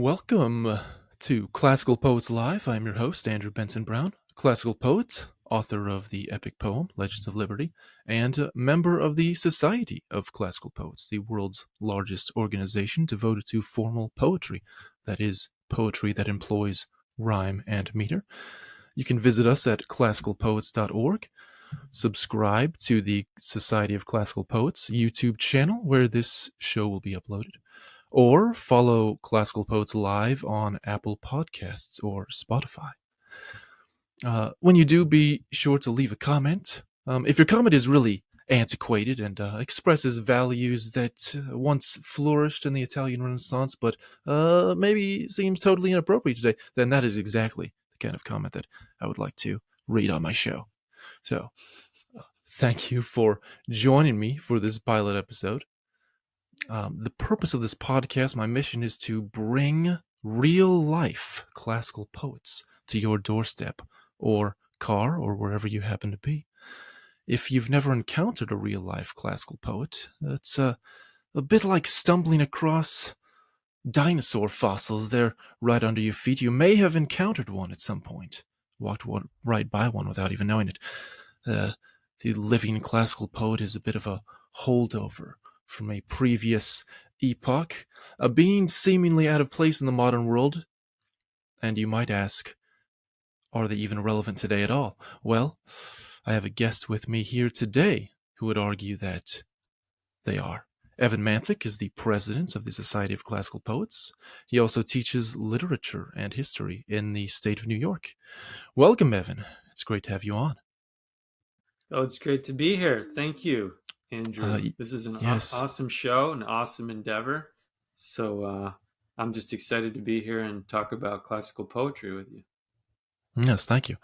Welcome to Classical Poets Live. I'm your host, Andrew Benson Brown, classical poet, author of the epic poem Legends of Liberty, and a member of the Society of Classical Poets, the world's largest organization devoted to formal poetry, that is, poetry that employs rhyme and meter. You can visit us at classicalpoets.org. Subscribe to the Society of Classical Poets YouTube channel where this show will be uploaded, or follow Classical Poets Live on Apple Podcasts or Spotify. When you do, be sure to leave a comment. If your comment is really antiquated and expresses values that once flourished in the Italian Renaissance, but maybe seems totally inappropriate today, then that is exactly the kind of comment that I would like to read on my show. So, thank you for joining me for this pilot episode. The purpose of this podcast, my mission, is to bring real-life classical poets to your doorstep or car or wherever you happen to be. If you've never encountered a real-life classical poet, it's a bit like stumbling across dinosaur fossils. They're right under your feet. You may have encountered one at some point, walked right by one without even knowing it. The living classical poet is a bit of a holdover from a previous epoch, a being seemingly out of place in the modern world. And you might ask, are they even relevant today at all? Well, I have a guest with me here today who would argue that they are. Evan Mantyk is the president of the Society of Classical Poets. He also teaches literature and history in the state of New York. Welcome, Evan. It's great to have you on. Oh, it's great to be here. Thank you, Andrew. Y- This is an yes. awesome show, an awesome endeavor. So I'm just excited to be here and talk about classical poetry with you. Yes, thank you.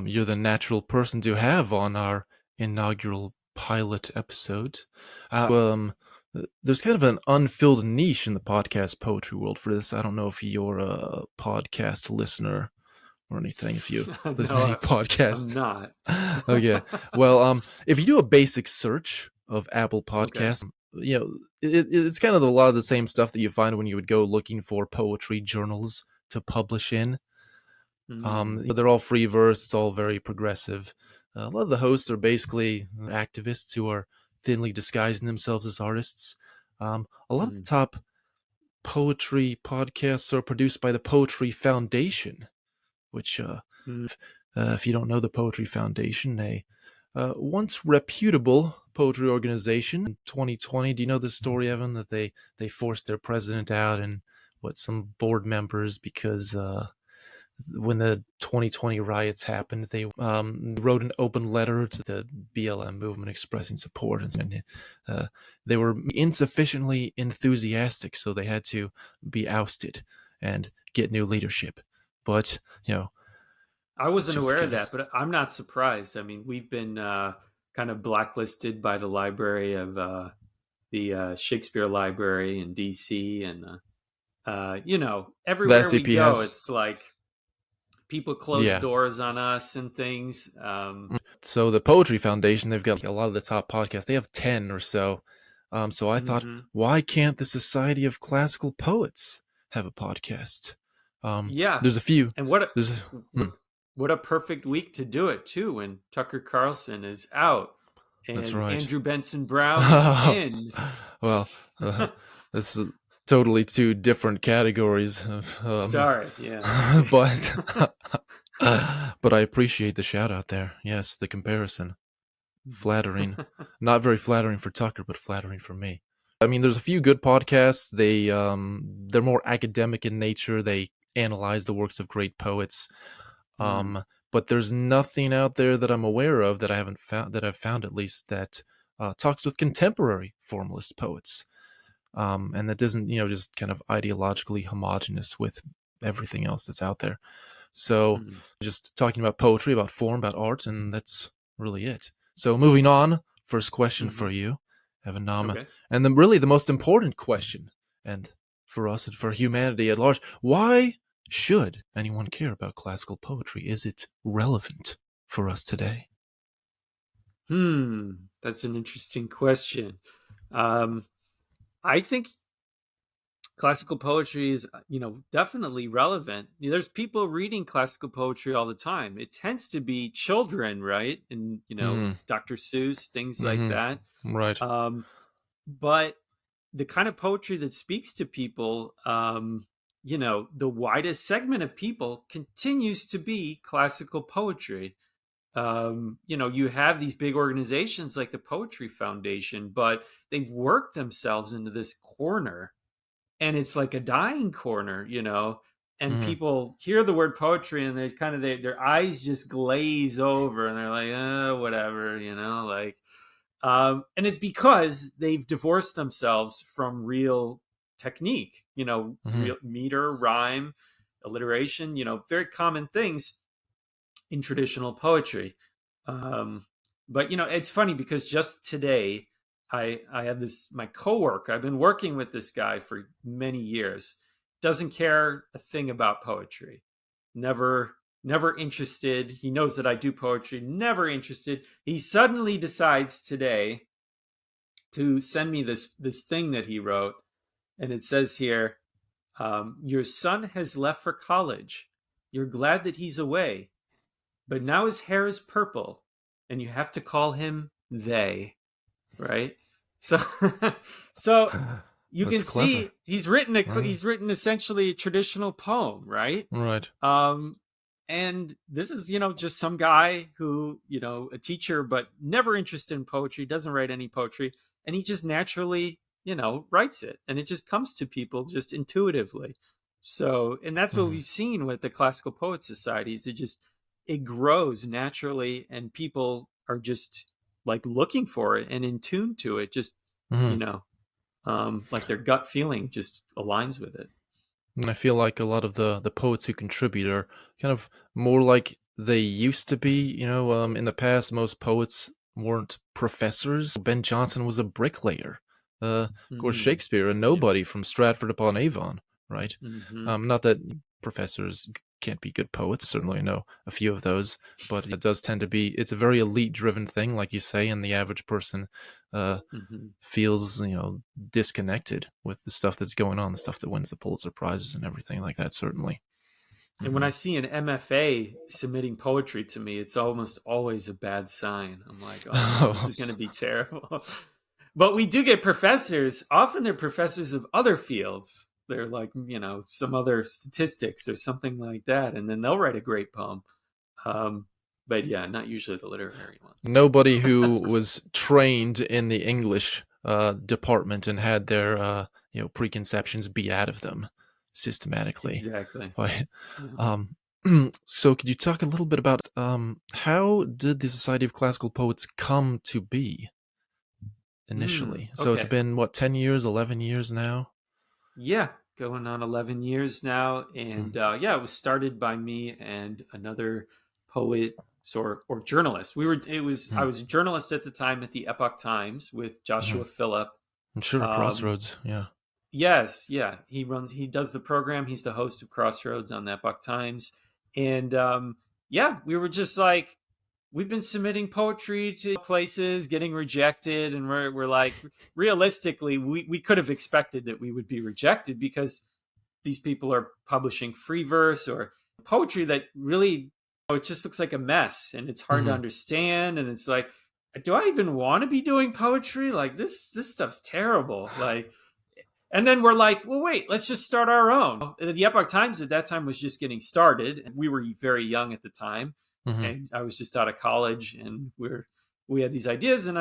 You're the natural person to have on our inaugural pilot episode. There's kind of an unfilled niche in the podcast poetry world for this. I don't know if you're a podcast listener or anything, if you listen to any No, I'm podcast. not. Okay. Well, if you do a basic search of Apple Okay. Podcasts, it's kind of a lot of the same stuff that you find when you would go looking for poetry journals to publish in. Hmm. They're all free verse. It's all very progressive. A lot of the hosts are basically activists who are thinly disguising themselves as artists. A lot of the Hmm. top poetry podcasts are produced by the Poetry Foundation, which, Hmm. if you don't know the Poetry Foundation, a once reputable poetry organization in 2020. Do you know the story, Evan, that they forced their president out and some board members because when the 2020 riots happened, they wrote an open letter to the BLM movement expressing support, and they were insufficiently enthusiastic, so they had to be ousted and get new leadership. But I it's wasn't just aware of kind of that, but I'm not surprised. I mean, we've been kind of blacklisted by the library of the Shakespeare Library in DC, and the everywhere we SCP go, has, it's like people close yeah. doors on us and things. So the Poetry Foundation, they've got a lot of the top podcasts. They have 10 or so. So I thought, Mhm. why can't the Society of Classical Poets have a podcast? Yeah, There's a few. and what a There's what what a perfect week to do it too, when Tucker Carlson is out That's and right. Andrew Benson Brown is in. Well, uh, this is totally two different categories of, Sorry, yeah, okay. but but I appreciate the shout out there. Yes, the comparison. Flattering. Not very flattering for Tucker, but flattering for me. I mean, there's a few good podcasts. They're more academic in nature. They analyze the works of great poets. Hmm. But there's nothing out there that I'm aware of that I haven't found that I've found at least that talks with contemporary formalist poets. And that doesn't, just kind of ideologically homogenous with everything else that's out there. So Hmm. just talking about poetry, about form, about art, and that's really it. So moving on, first question Hmm. for you, Evan Nama, Okay. and then really the most important question, and for us and for humanity at large, why should anyone care about classical poetry? Is it relevant for us today? That's an interesting question. Um, I think classical poetry is, definitely relevant. There's people reading classical poetry all the time. It tends to be children, right? And Mm, Dr. Seuss, things like mm-hmm. that. Right. um, but the kind of poetry that speaks to people, the widest segment of people, continues to be classical poetry. You have these big organizations like the Poetry Foundation, but they've worked themselves into this corner, and it's like a dying corner, and Mm-hmm. people hear the word poetry and they kind of their eyes just glaze over and they're like, whatever, like, and it's because they've divorced themselves from real technique, Mm-hmm. real meter, rhyme, alliteration, very common things in traditional poetry. Um, but it's funny because just today, I have this my coworker. I've been working with this guy for many years. Doesn't care a thing about poetry. Never interested. He knows that I do poetry. Never interested. He suddenly decides today to send me this thing that he wrote, and it says here, "Your son has left for college. You're glad that he's away, but now his hair is purple, and you have to call him they." Right? So, so you That's can clever. see Right. he's written essentially a traditional poem, right? Right. Um, and this is just some guy who a teacher, but never interested in poetry, doesn't write any poetry, and he just naturally writes it, and it just comes to people just intuitively. So, and that's what Mm-hmm. we've seen with the Classical Poets Societies. It grows naturally, and people are just like looking for it and in tune to it, just Mm-hmm. you know like their gut feeling just aligns with it. And I feel like a lot of the poets who contribute are kind of more like they used to be. In the past, most poets weren't professors. Ben Jonson was a bricklayer. Of course, Mm-hmm. Shakespeare, a Yeah. nobody from Stratford upon Avon, right? Mm-hmm. Not that professors can't be good poets. Certainly know a few of those, but it does tend to be. It's a very elite-driven thing, like you say, and the average person uh, Mm-hmm. feels disconnected with the stuff that's going on, the stuff that wins the Pulitzer prizes and everything like that. Certainly. And when Hmm. I see an MFA submitting poetry to me, it's almost always a bad sign. I'm like, oh no, this Oh, is going to be terrible. But we do get professors. Often they're professors of other fields. They're like, some other statistics or something like that. And then they'll write a great poem. Um, but yeah, not usually the literary ones. nobody who was trained in the English department and had their preconceptions beat out of them systematically. Exactly. Right. Yeah. Um, so, could you talk a little bit about how did the Society of Classical Poets come to be initially? So it's Okay. been what, 10 years, 11 years now? Yeah, going on 11 years now. And Mm, yeah, it was started by me and another poet or journalist. I mm, was a journalist at the time at the Epoch Times with mhm. Joshua Phillip. I'm sure Um, Crossroads. Yeah. yes, yeah, he does the program. He's the host of Crossroads on the Epoch Times. And yeah, we were just like, we've been submitting poetry to places, getting rejected, and we're like, realistically, we could have expected that we would be rejected because these people are publishing free verse or poetry that really, it just looks like a mess and it's hard to Hmm. understand, and it's like, do I even want to be doing poetry? Like, this stuff's terrible. Like, and then we're like, well, wait, let's just start our own. The Epoch Times at that time was just getting started, and we were very young at the time, Hmm. and I was just out of college, and we had these ideas, and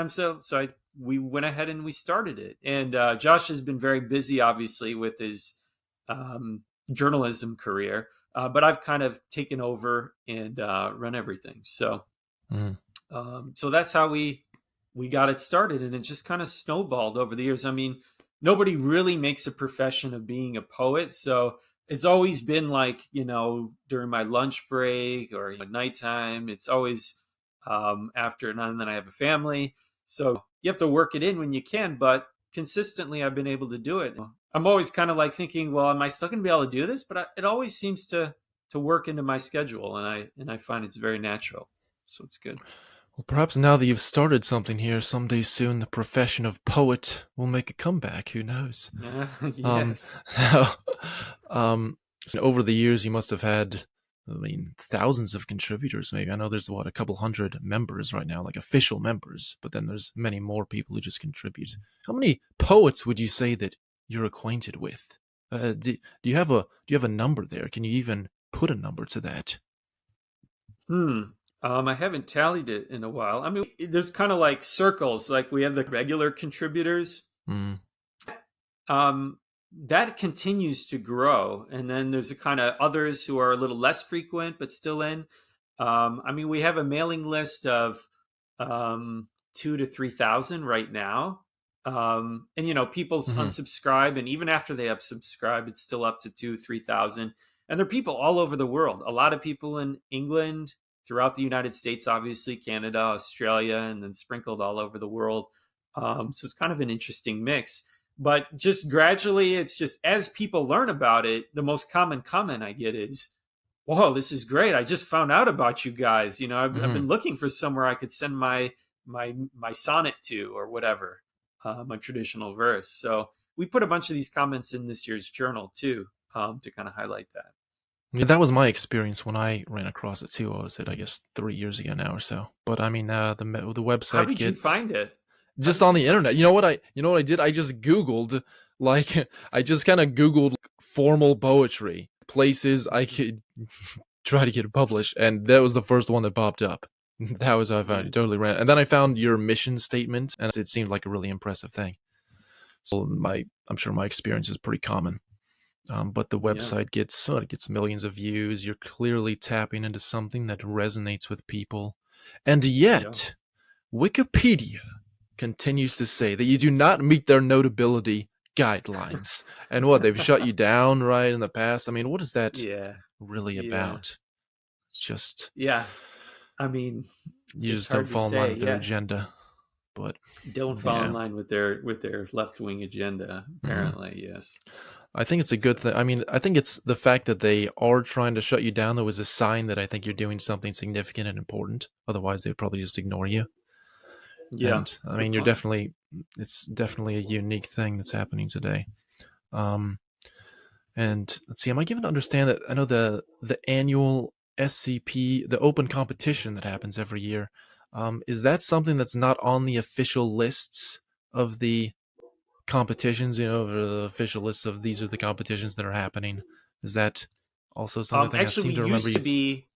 we went ahead and we started it. And Josh has been very busy, obviously, with his um, journalism career, but I've kind of taken over and run everything. Hmm. So that's how we got it started, and it just kind of snowballed over the years. I mean, nobody really makes a profession of being a poet, so it's always been like, during my lunch break or nighttime. It's always after, and then I have a family, so you have to work it in when you can. But consistently, I've been able to do it. I'm always kind of like thinking, well, am I still going to be able to do this? But it always seems to work into my schedule, and I find it's very natural, so it's good. Well, perhaps now that you've started something here, someday soon the profession of poet will make a comeback. Who knows? Um, Yes. um, so over the years, you must have had, I mean, thousands of contributors. Maybe I know there's what, a couple hundred members right now, like official members, but then there's many more people who just contribute. How many poets would you say that you're acquainted with? Do you have a number there? Can you even put a number to that? Hmm. I haven't tallied it in a while. I mean, there's kind of like circles. Like we have the regular contributors. Mm, Um, that continues to grow, and then there's a kind of others who are a little less frequent but still in. I mean, we have a mailing list of 2 to 3 thousand right now, and people hmm unsubscribe, and even after they unsubscribe, it's still up to 2 3 thousand. And there are people all over the world. A lot of people in England, throughout the United States, obviously Canada, Australia, and then sprinkled all over the world. So it's kind of an interesting mix. But just gradually, it's just as people learn about it, the most common comment I get is, "Whoa, this is great! I just found out about you guys. I've hmm been looking for somewhere I could send my sonnet to or whatever, my traditional verse." So we put a bunch of these comments in this year's journal too, to kind of highlight that. Yeah, that was my experience when I ran across it too. What was it? I guess 3 years ago now or so. But I mean, the How website did you gets find it? How just did you on the find it? internet. You know what I did? I just Googled, like, I just kind of Googled formal poetry places I could try to get it published, and that was the first one that popped up. That was how I found Yeah, it. Totally ran, and then I found your mission statement, and it seemed like a really impressive thing. So I'm sure my experience is pretty common. But the yeah, website gets millions of views. You're clearly tapping into something that resonates with people, and yeah. yet Wikipedia continues to say that you do not meet their notability guidelines. And what, they've shut you down right in the past? I mean, what is that Yeah, really yeah, about? It's just yeah. I mean, you it's just don't hard to fall in line say. with their Yeah, agenda. But don't fall in yeah. line with their left wing agenda. hmm Apparently, yes. I think it's a good So thing. I mean, I think it's the fact that they are trying to shut you down that was a sign that I think you're doing something significant and important. Otherwise, they'd probably just ignore you. yeah, And I good mean, point. it's definitely a unique thing that's happening today. Um, and let's see, am I given to understand that I know the annual SCP, the open competition that happens every year, is that something that's not on the official lists of the competitions? Or the official lists of these are the competitions that are happening. Is that also something? I think I Actually, we seem to remember used to you. be.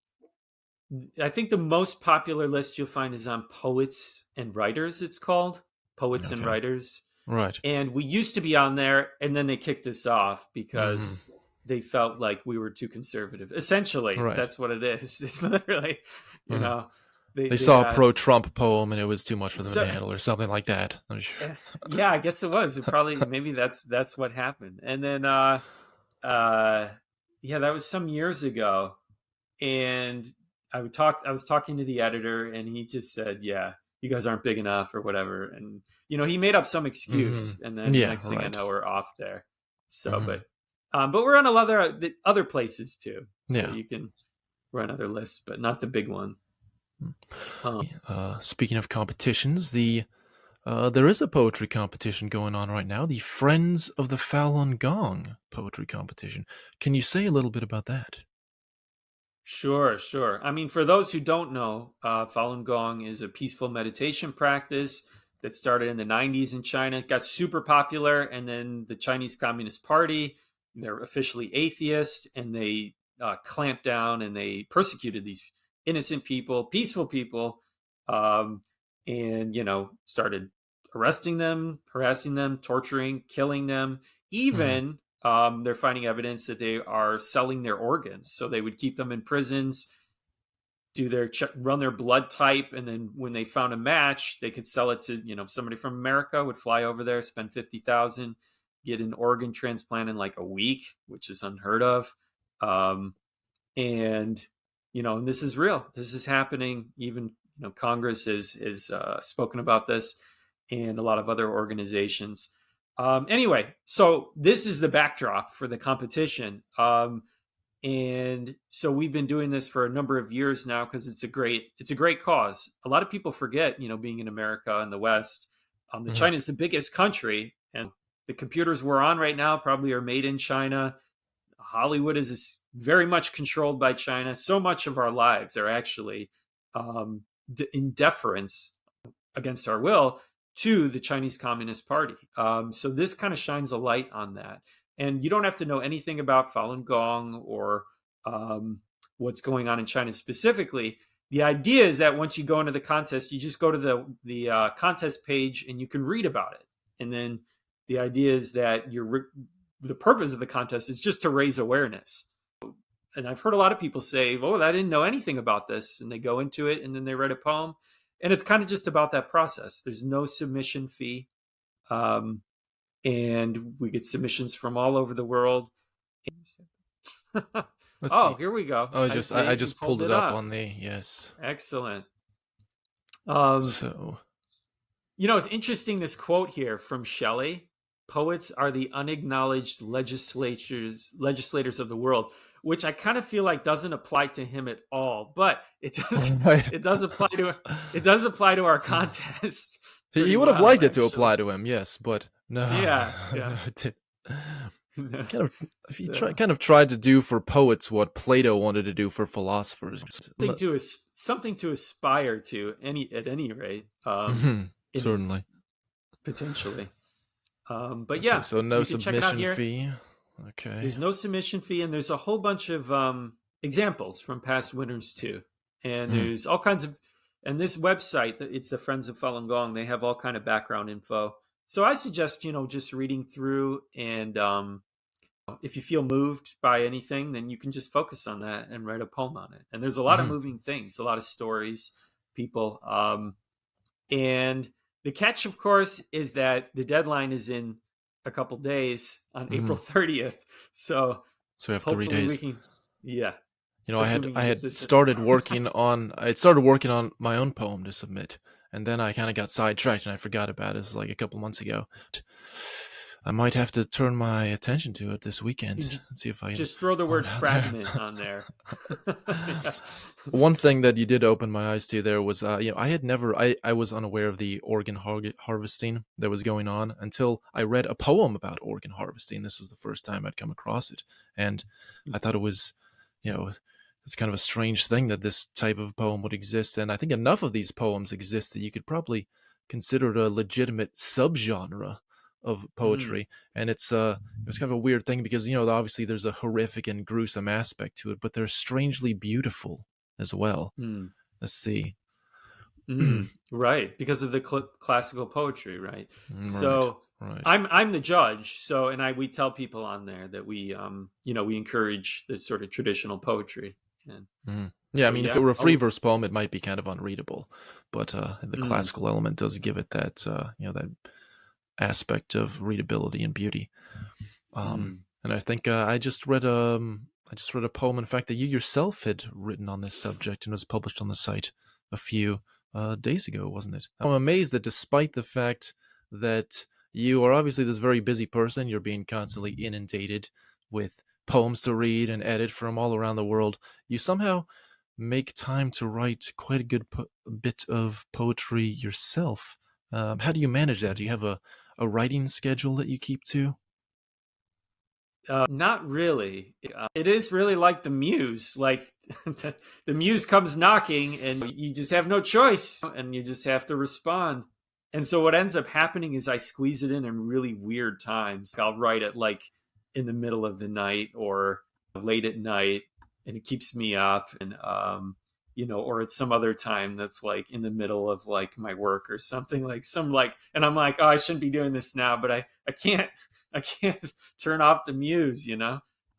I think the most popular list you'll find is on poets and writers. It's called poets and Okay, writers, right. and we used to be on there, and then they kicked us off hmm because they felt like we were too conservative. Essentially, Right. that's what it is. It's literally, you Uh, know, they they they saw a got pro-Trump poem and it was too much for them to so. handle, or something like that. I'm sure. Yeah, I guess it was. It probably maybe that's what happened. And then uh yeah, that was some years ago. And I was talking to the editor, and he just said, "Yeah, you guys aren't big enough or whatever." And he made up some hmm excuse, and then Yeah. next thing I Right. know, we're off there. So, hmm but we're on a lot of the other places too. So Yeah. you can run other lists, but not the big one. Um, Speaking of competitions, there is a poetry competition going on right now. The Friends of the Falun Gong poetry competition. Can you say a little bit about that? Sure, sure. I mean, for those who don't know, Falun Gong is a peaceful meditation practice that started in the 90s in China. It got super popular, and then the Chinese Communist Party, they're officially atheist, and they clamped down and they persecuted these innocent people, peaceful people, um, and, started arresting them, harassing them, torturing, killing them. hmm Even they're finding evidence that they are selling their organs. So they would keep them in prisons, run their blood type, and then when they found a match, they could sell it to somebody from America would fly over there, spend 50,000, get an organ transplant in like a week, which is unheard of. Um, and and this is real. This is happening. Even Congress is spoken about this, and a lot of other organizations. Anyway, so this is the backdrop for the competition. And so we've been doing this for a number of years now because it's a great cause. A lot of people forget, being in America and the West, the Hmm. China is the biggest country, and the computers we're on right now probably are made in China. Hollywood is very much controlled by China. So much of our lives are actually um, in deference against our will to the Chinese Communist Party. So this kind of shines a light on that. And you don't have to know anything about Falun Gong or um, what's going on in China specifically. The idea is that once you go into the contest, you just go to the contest page and you can read about it. And then the idea is that the purpose of the contest is just to raise awareness. And I've heard a lot of people say, "Oh, I didn't know anything about this," and they go into it and then they write a poem, and it's kind of just about that process. There's no submission fee, um, and we get submissions from all over the world. Let's Oh, see. here we go. Oh, I I see you just pulled pulled it it up up. on the yes. Excellent. Um, So it's interesting, this quote here from Shelley: "Poets are the unacknowledged legislators of the world," which I kind of feel like doesn't apply to him at all, but it does. right. It does apply to our contest He pretty would have well, liked it to actually. apply to him, yes, but no, Yeah, no, yeah. it did. Kind of, So kind of tried to do for poets what Plato wanted to do for philosophers. something to aspire to, at any rate, Mhm, in certainly. potentially. But Okay, yeah, so no you can check it out submission here. fee. Okay. There's no submission fee, and there's a whole bunch of examples from past winners too. And Mm, there's all kinds of, and this website, it's the Friends of Falun Gong. They have all kind of background info. So I suggest just reading through, and if you feel moved by anything, then you can just focus on that and write a poem on it. And there's a lot of mhm, moving things, a lot of stories, people, and the catch, of course, is that the deadline is in a couple days on April mhm. 30th. So So we have three hopefully we days. can, yeah, I assuming you get had this. started working on my own poem to submit, and then I kind of got sidetracked and I forgot about it. It was like a couple months ago. I might have to turn my attention to it this weekend and see if I can Just throw the pull word it out there. fragment on there. Yeah. One thing that you did open my eyes to there was, I had never, I was unaware of the organ harvesting that was going on until I read a poem about organ harvesting. This was the first time I'd come across it. And I thought it was, you know, it's kind of a strange thing that this type of poem would exist. And I think enough of these poems exist that you could probably consider it a legitimate subgenre of Mm, poetry. And it's kind of a weird thing because, obviously there's a horrific and gruesome aspect to it, but they're strangely beautiful as well. mm, Let's see. right, because of the classical poetry, right? Right, So right. I'm the judge. So, and I we tell people on there that we encourage this sort of traditional poetry, and Yeah, I so mean, if it yeah. were a free Oh, verse poem, it might be kind of unreadable, but the mm, classical element does give it that that aspect of readability and beauty. mm, And I think I just read a poem, in fact, that you yourself had written on this subject and was published on the site a few days ago, wasn't it? I'm amazed that despite the fact that you are obviously this very busy person, you're being constantly inundated with poems to read and edit from all around the world, you somehow make time to write quite a good bit of poetry yourself. How do you manage that? Do you have a writing schedule that you keep to? not really. It is really like the muse. Like the muse comes knocking, and you just have no choice, and you just have to respond. And so what ends up happening is I squeeze it in really weird times. I'll write it like in the middle of the night or late at night, and it keeps me up. And or it's some other time that's like in the middle of like my work or something, like and I'm like, oh, I shouldn't be doing this now, but I can't I can't turn off the muse.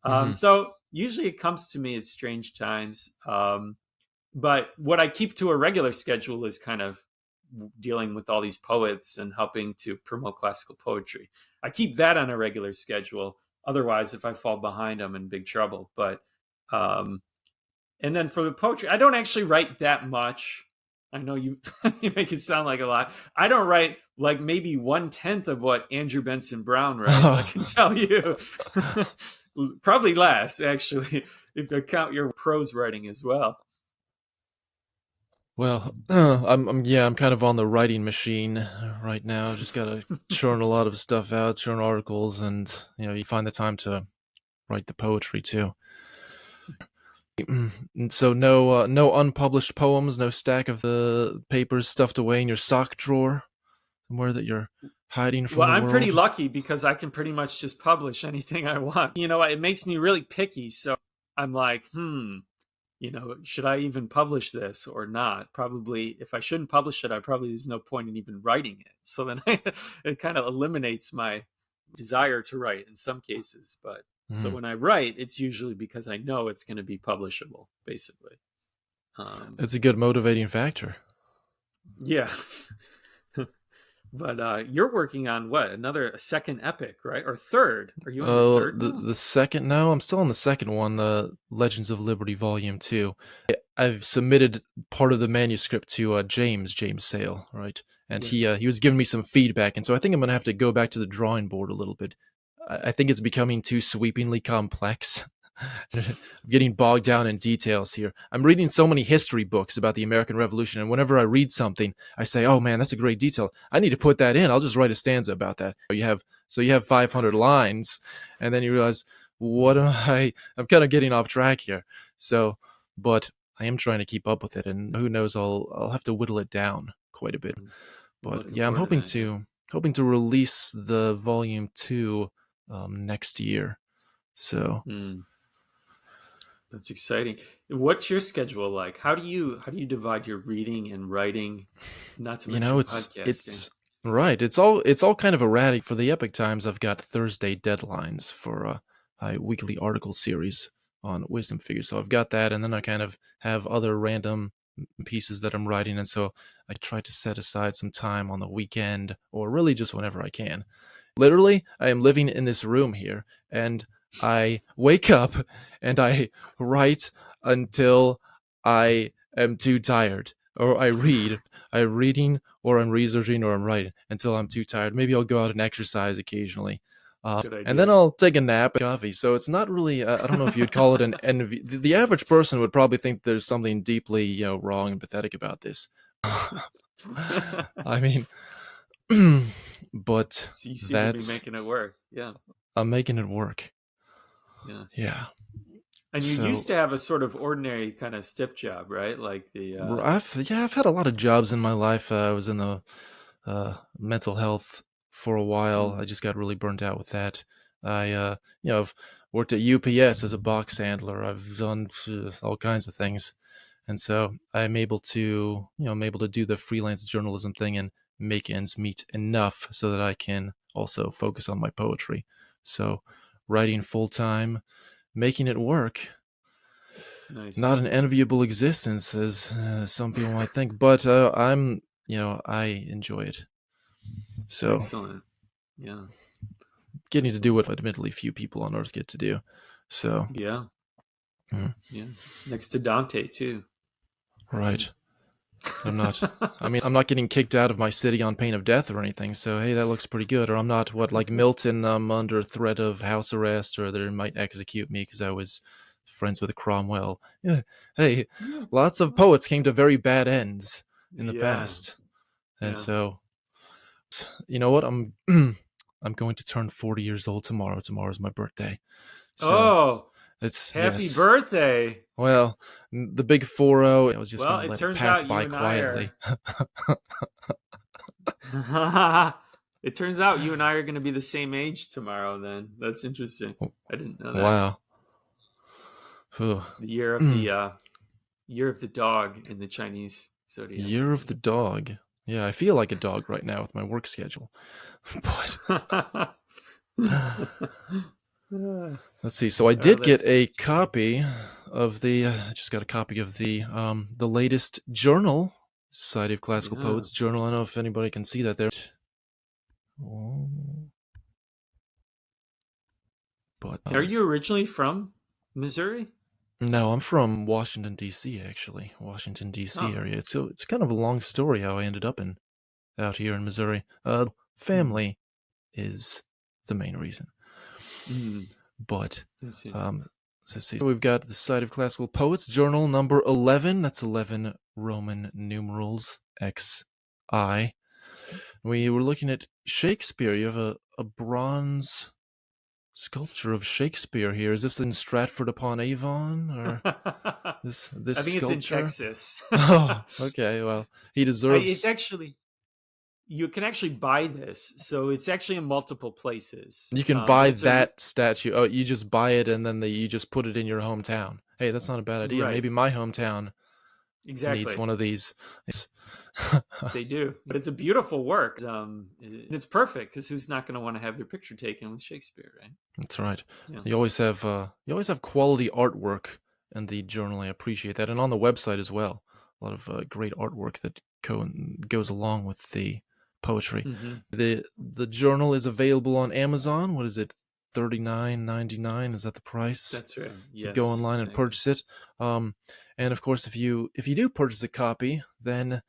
Hmm. So usually it comes to me at strange times. But what I keep to a regular schedule is kind of dealing with all these poets and helping to promote classical poetry. I keep that on a regular schedule. Otherwise, if I fall behind, I'm in big trouble. But um, and then for the poetry, I don't actually write that much. I know you you make it sound like a lot. I don't write like maybe 1/10 of what Andrew Benson Brown writes. I can tell you. Probably less, actually, if you count your prose writing as well. Well, I'm kind of on the writing machine right now. Just gotta churn a lot of stuff out, churn articles, and you find the time to write the poetry too. So no unpublished poems, no stack of the papers stuffed away in your sock drawer somewhere that you're hiding from Well, the I'm pretty world. lucky because I can pretty much just publish anything I want. It makes me really picky. So I'm like, should I even publish this or not? Probably, if I shouldn't publish it, I probably there's no point in even writing it. So then it kind of eliminates my desire to write in some cases. But so Mhm. when I write, it's usually because I know it's going to be publishable, basically. Um, It's a good motivating factor. yeah. But you're working on what? Another a second epic, right? Or third? Are you on your third The now? second, no, I'm still on the second one, the Legends of Liberty Volume 2. I've submitted part of the manuscript to James Sale, right? And Yes. he was giving me some feedback, and so I think I'm gonna have to go back to the drawing board a little bit. I think it's becoming too sweepingly complex. I'm getting bogged down in details here. I'm reading so many history books about the American Revolution, and whenever I read something, I say, "Oh man, that's a great detail. I need to put that in. I'll just write a stanza about that." You have 500 lines, and then you realize, what am I? I'm kind of getting off track here. So, but I am trying to keep up with it, and who knows? I'll have to whittle it down quite a bit. I'm But looking yeah, I'm forward to that. Yeah. hoping to release the volume 2 next year. So Mm, that's exciting. What's your schedule like? How do you divide your reading and writing? Not to mention podcasting. it's right. It's all kind of erratic. For the Epic Times, I've got Thursday deadlines for a weekly article series on wisdom figures. So I've got that, and then I kind of have other random pieces that I'm writing, and so I try to set aside some time on the weekend, or really just whenever I can. Literally, I am living in this room here, and I wake up and I write until I am too tired, or I read. I'm reading, or I'm researching, or I'm writing until I'm too tired. Maybe I'll go out and exercise occasionally. Good And then idea. I'll take a nap and coffee. So it's not really, I don't know if you'd call it an envy. The average person would probably think there's something deeply, wrong and pathetic about this. I mean, but So you seem to be that's making it work. Yeah. I'm making it work. Yeah. Yeah. And you used So to have a sort of ordinary kind of stiff job, right? Like the I've had a lot of jobs in my life. I was in the mental health for a while. I mm, just got really burnt out with that. I've worked at UPS as a box handler. I've done all kinds of things, and so I'm able to do the freelance journalism thing and make ends meet enough so that I can also focus on my poetry. So, writing full time, making it work. Not nice. an enviable existence, as some people might think, but I enjoy it. So, Excellent. Yeah. getting That's to do what wonderful. admittedly few people on Earth get to do. So, Yeah. mm, Yeah. Next to Dante too. Yeah. right. I'm not. I mean, I'm not getting kicked out of my city on pain of death or anything. So, hey, that looks pretty good. Or I'm not what like Milton. I'm under threat of house arrest, or they might execute me because I was friends with Cromwell. Yeah. Hey, lots of poets came to very bad ends in the Yeah. past, and Yeah. so you know what? I'm I'm going to turn 40 years old tomorrow. Tomorrow's my birthday. So Oh, it's happy yes. Birthday. Well, the big 40. I was just Well, gonna it let it turns pass out you by and I quietly. are. It turns out you and I are going to be the same age tomorrow. Then that's interesting. I didn't know that. Wow. Phew. The year of the dog in the Chinese zodiac. Year of the dog. Yeah, I feel like a dog right now with my work schedule. But Yeah. let's see. So I Oh, did get that's a interesting. copy of the. I just got a copy of the latest journal, Society of Classical Yeah. Poets journal. I don't know if anybody can see that there. Oh, but Are you originally from Missouri? no, I'm from Washington D.C. actually, Washington D.C. Oh. area. It's kind of a long story how I ended up in out here in Missouri. Hmm. Family is the main reason. Hmm. But I see. um, let's see. We've got the Society of Classical Poets Journal number 11. That's 11 Roman numerals XI. We were looking at Shakespeare. You have a bronze sculpture of Shakespeare here. Is this in Stratford upon Avon, or this I think it's in sculpture? Texas. Oh, okay. Well, he It's deserves. actually, you can actually buy this, so it's actually in multiple places. You can buy It's a that statue. Oh, you just buy it and then you just put it in your hometown. Hey, that's not a bad idea. right, Maybe my hometown needs exactly. one of these. They do, but it's a beautiful work. And it's perfect because who's not going to want to have their picture taken with Shakespeare, right? That's right. Yeah. You always have quality artwork in the journal. I appreciate that, and on the website as well. A lot of great artwork that goes along with the poetry. Hmm. The journal is available on Amazon. What is it? $39.99. Is that the price? That's right. You can go Yes, online and exactly. purchase it. Um, and of course, if you do purchase a copy, then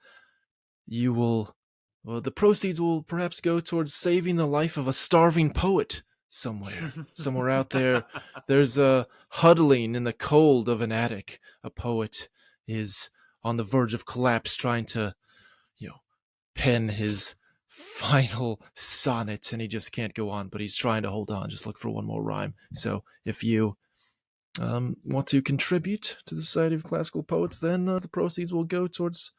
you will well, the proceeds will perhaps go towards saving the life of a starving poet somewhere out there. There's a huddling in the cold of an attic. A poet is on the verge of collapse, trying to, you know, pen his final sonnet, and he just can't go on. But he's trying to hold on. Just look for one more rhyme. So if you want to contribute to the Society of Classical Poets, then the proceeds will go towards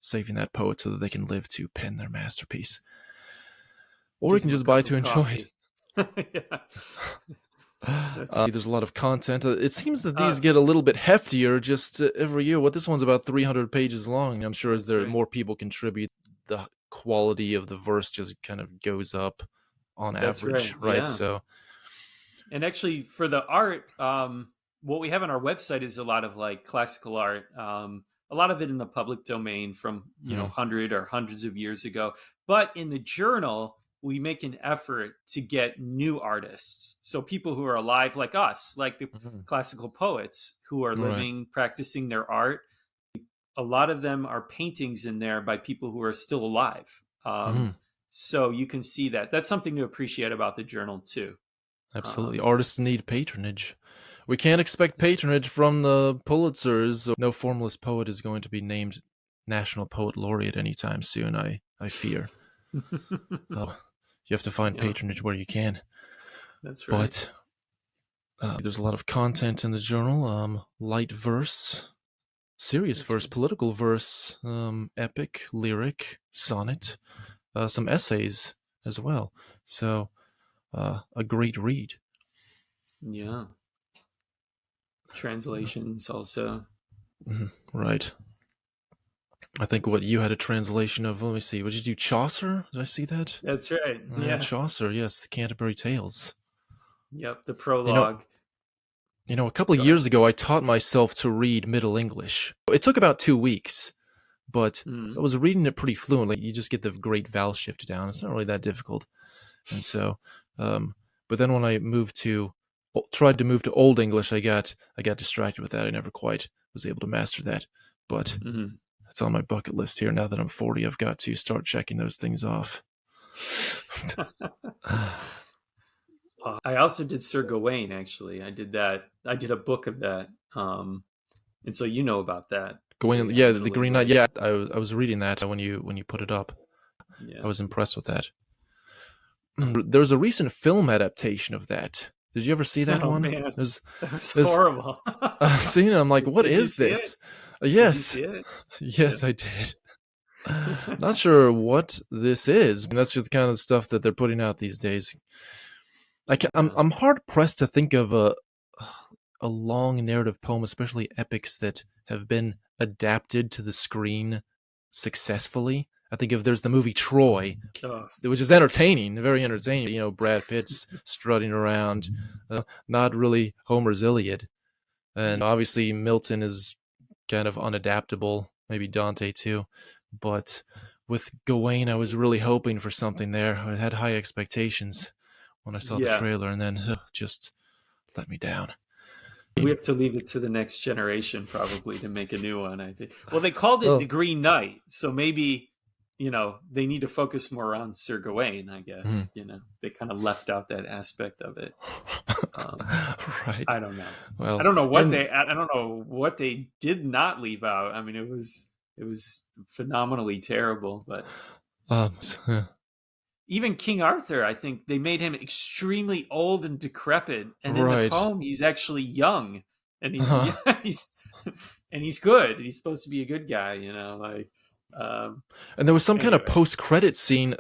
saving that poet so that they can live to pen their masterpiece. Or you Give can him a just buy cup to of enjoy it. coffee. Yeah, that's There's a lot of content. It seems that uh, these get a little bit heftier just every year. What this one's about 300 pages long. I'm sure as that's there right. more people contribute, the quality of the verse just kind of goes up on That's average, right. right? Yeah. So, And actually, for the art, what we have on our website is a lot of like classical art. A lot of it in the public domain from mm, hundred or hundreds of years ago. But in the journal, we make an effort to get new artists, so people who are alive like us, like the mm, classical poets who are right. living, practicing their art. A lot of them are paintings in there by people who are still alive. Mm, So you can see that. That's something to appreciate about the journal too. absolutely. Um, Artists need patronage. We can't expect patronage from the Pulitzers. No formalist poet is going to be named National Poet Laureate anytime soon, I fear. You have to find yeah, patronage where you can. that's right. But there's a lot of content in the journal. Light verse, serious That's verse, right. political verse, epic, lyric, sonnet, some essays as well. So a great read. Yeah. Translations also. Mhm, right. I think what you had a translation of. Let me see. What did you do? Chaucer? Did I see that? That's right. Yeah. Chaucer. Yes, the Canterbury Tales. Yep. The You know, prologue. a couple of Go ahead. years ago, I taught myself to read Middle English. It took about 2 weeks, but I Mm. was reading it pretty fluently. You just get the great vowel shift down. It's not really that difficult. And so, um, but then when I tried to move to Old English, I got distracted with that. I never quite was able to master that. But Hmm. it's on my bucket list here. Now that I'm 40, I've got to start checking those things off. I also did Sir Gawain. Actually, I did that. I did a book of that. And so you know about that, Going, the yeah, the Middle Green Knight. English. Yeah, I was reading that when you put it up. I Yeah. was impressed with that. Uh, There was a recent film adaptation of that. Did you ever see that oh one? man, There's, that was there's, horrible. seeing it, I'm like, what Did you is see it? this? Did you Yes, see it? Yeah. yes, I did. Not sure what this is. I mean, that's just the kind of stuff that they're putting out these days. I'm Yeah. I'm hard pressed to think of a long narrative poem, especially epics that have been adapted to the screen successfully. I think if there's the movie Troy, Oh, which is entertaining, very entertaining. Brad Pitt's strutting around, not really Homer's Iliad, and obviously Milton is kind of unadaptable. Maybe Dante too, but with Gawain, I was really hoping for something there. I had high expectations when I saw the yeah. trailer, and then just let me down. We have to leave it to the next generation probably to make a new one, I think. Well, they called it the Oh, Green Knight, so maybe they need to focus more on Sir Gawain, I guess. Mhm. They kind of left out that aspect of it. Um, Right. I don't know. I Well, don't know what and they. I don't know what they did not leave out. I mean, it was phenomenally terrible. But yeah. even King Arthur, I think they made him extremely old and decrepit, and in the Right. poem, he's actually young, and he's Uh-huh. he's and he's good. He's supposed to be a good guy, like. Um, And there was some kind of anyway, post-credit scene,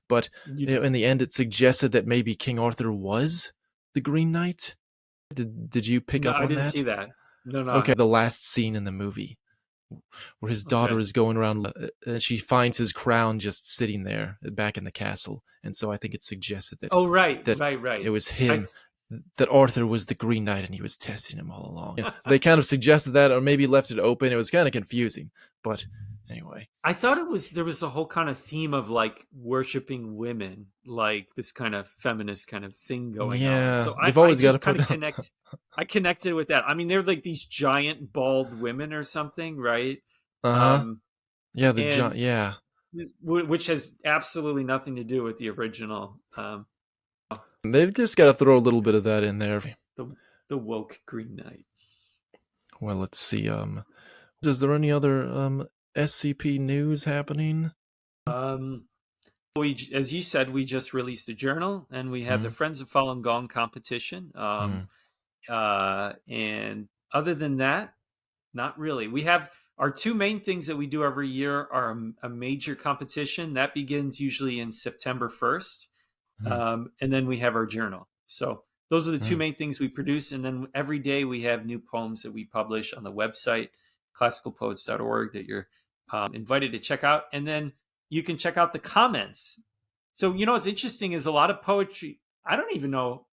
but you in the end, it suggested that maybe King Arthur was the Green Knight. Did you pick no, up I on didn't see that? that. No, no, Okay, the last scene in the movie where his daughter okay. is going around, and she finds his crown just sitting there back in the castle, and so I think it suggested that Oh, right, that right, it right. was I him, that Arthur was the Green Knight, and he was testing him all along. Yeah, they kind of suggested that, or maybe left it open. It was kind of confusing, but anyway, I thought there was a whole kind of theme of like worshiping women, like this kind of feminist kind of thing going on. yeah, So they've I always got to just kind put of down. I connected with that. I mean, they're like these giant bald women or something, right? Uh huh. Um, Yeah, the and yeah. which has absolutely nothing to do with the original, They've just got to throw a little bit of that in there. the the woke Green Knight. Well, let's see. Is there any other SCP news happening? Um, as you said, we just released a journal, and we have the Mm, Friends of Falun Gong competition. mm, And other than that, not really. We have our two main things that we do every year are a major competition that begins usually in September 1st. mm, And then we have our journal. So those are the two mm. main things we produce. And then every day we have new poems that we publish on the website, classicalpoets.org, that you're invited to check out. And then you can check out the comments. So, what's interesting is a lot of poetry. I don't even know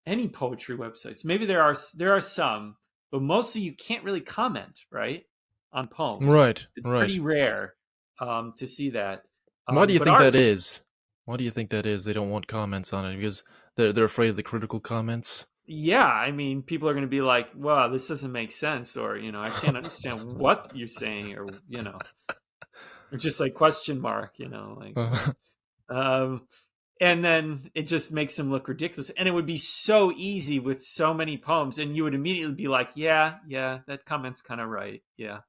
any poetry websites. Maybe there are some, but mostly you can't really comment, right, on poems. Right, It's right. pretty rare to see that. Why do you But think that ours, is? Why do you think that is? They don't want comments on it because they're afraid of the critical comments. yeah, I mean, people are going to be like, "Wow, this doesn't make sense," or "I can't understand what you're saying," or just like question mark, like what. Um, and then it just makes them look ridiculous. And it would be so easy with so many poems, and you would immediately be like, "Yeah, yeah, that comment's kind of right, yeah."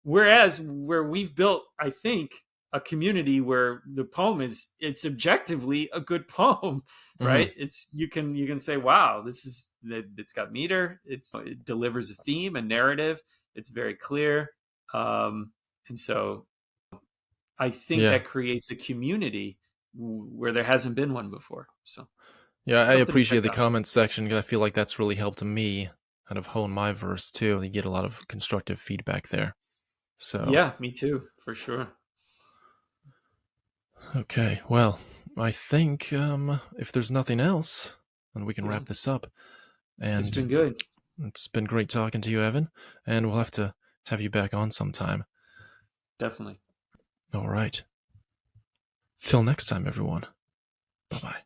Whereas where we've built, I think, a community where the poem it's objectively a good poem, Hmm. right? You can say, wow, it's got meter, it delivers a theme, a narrative, it's very clear. And so I think Yeah, that creates a community where there hasn't been one before. So yeah. I something to check appreciate the out. comments section. I feel like that's really helped me kind of hone my verse too. You get a lot of constructive feedback there. So Yeah, me too, for sure. okay, well, I think if there's nothing else, then we can Yeah, wrap this up. it's been And good. it's been great talking to you, Evan. And we'll have to have you back on sometime. Definitely. All right. Till next time, everyone. Bye bye.